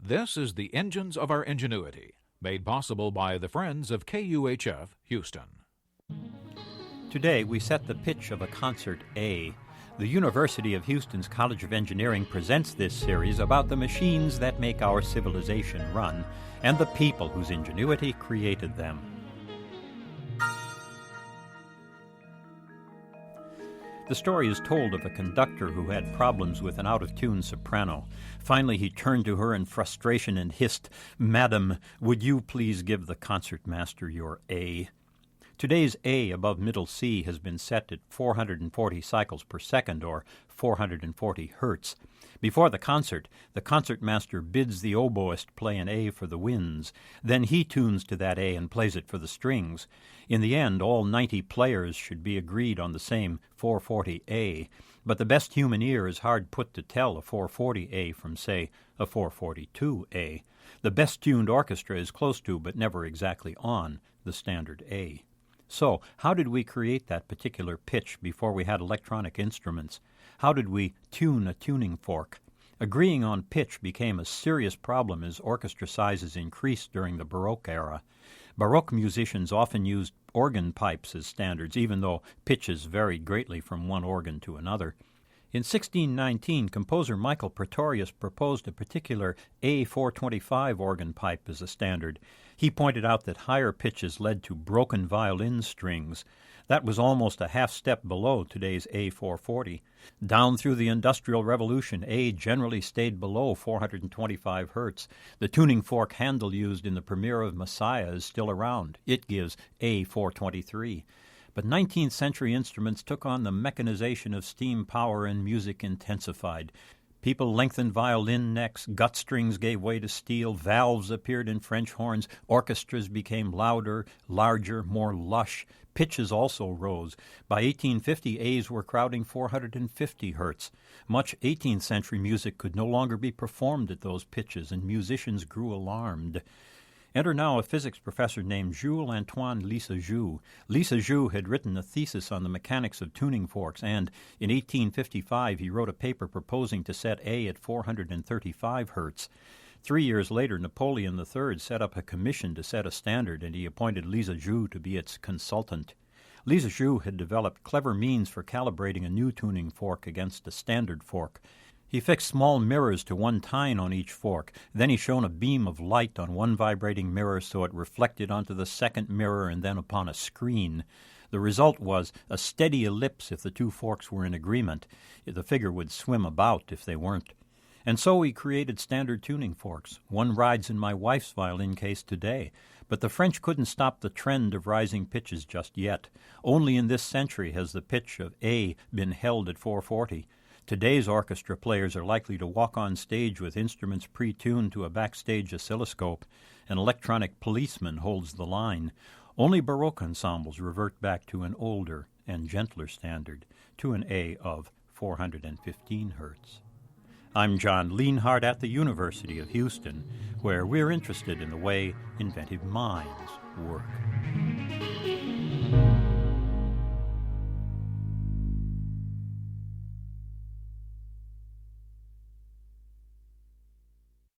This is the Engines of Our Ingenuity, made possible by the Friends of KUHF Houston. Today we set the pitch of a concert A. The University of Houston's College of Engineering presents this series about the machines that make our civilization run and the people whose ingenuity created them. The story is told of a conductor who had problems with an out-of-tune soprano. Finally, he turned to her in frustration and hissed, "Madam, would you please give the concertmaster your A?" Today's A above middle C has been set at 440 cycles per second, or 440 hertz. Before the concertmaster bids the oboist play an A for the winds. Then he tunes to that A and plays it for the strings. In the end, all 90 players should be agreed on the same 440 A. But the best human ear is hard put to tell a 440 A from, say, a 442 A. The best-tuned orchestra is close to, but never exactly on, the standard A. So, how did we create that particular pitch before we had electronic instruments? How did we tune a tuning fork? Agreeing on pitch became a serious problem as orchestra sizes increased during the Baroque era. Baroque musicians often used organ pipes as standards, even though pitches varied greatly from one organ to another. In 1619, composer Michael Praetorius proposed a particular A425 organ pipe as a standard. He pointed out that higher pitches led to broken violin strings. That was almost a half step below today's A440. Down through the Industrial Revolution, A generally stayed below 425 hertz. The tuning fork handle used in the premiere of Messiah is still around. It gives A423. But 19th century instruments took on the mechanization of steam power and music intensified. People lengthened violin necks, gut strings gave way to steel, valves appeared in French horns, orchestras became louder, larger, more lush. Pitches also rose. By 1850, A's were crowding 450 hertz. Much 18th century music could no longer be performed at those pitches, and musicians grew alarmed. Enter now a physics professor named Jules-Antoine Lissajous. Lissajous had written a thesis on the mechanics of tuning forks, and in 1855 he wrote a paper proposing to set A at 435 hertz. 3 years later, Napoleon III set up a commission to set a standard, and he appointed Lissajous to be its consultant. Lissajous had developed clever means for calibrating a new tuning fork against a standard fork. He fixed small mirrors to one tine on each fork. Then he shone a beam of light on one vibrating mirror so it reflected onto the second mirror and then upon a screen. The result was a steady ellipse if the two forks were in agreement. The figure would swim about if they weren't. And so he created standard tuning forks. One rides in my wife's violin case today. But the French couldn't stop the trend of rising pitches just yet. Only in this century has the pitch of A been held at 440. Today's orchestra players are likely to walk on stage with instruments pre-tuned to a backstage oscilloscope. An electronic policeman holds the line. Only Baroque ensembles revert back to an older and gentler standard, to an A of 415 hertz. I'm John Lienhardt at the University of Houston, where we're interested in the way inventive minds work.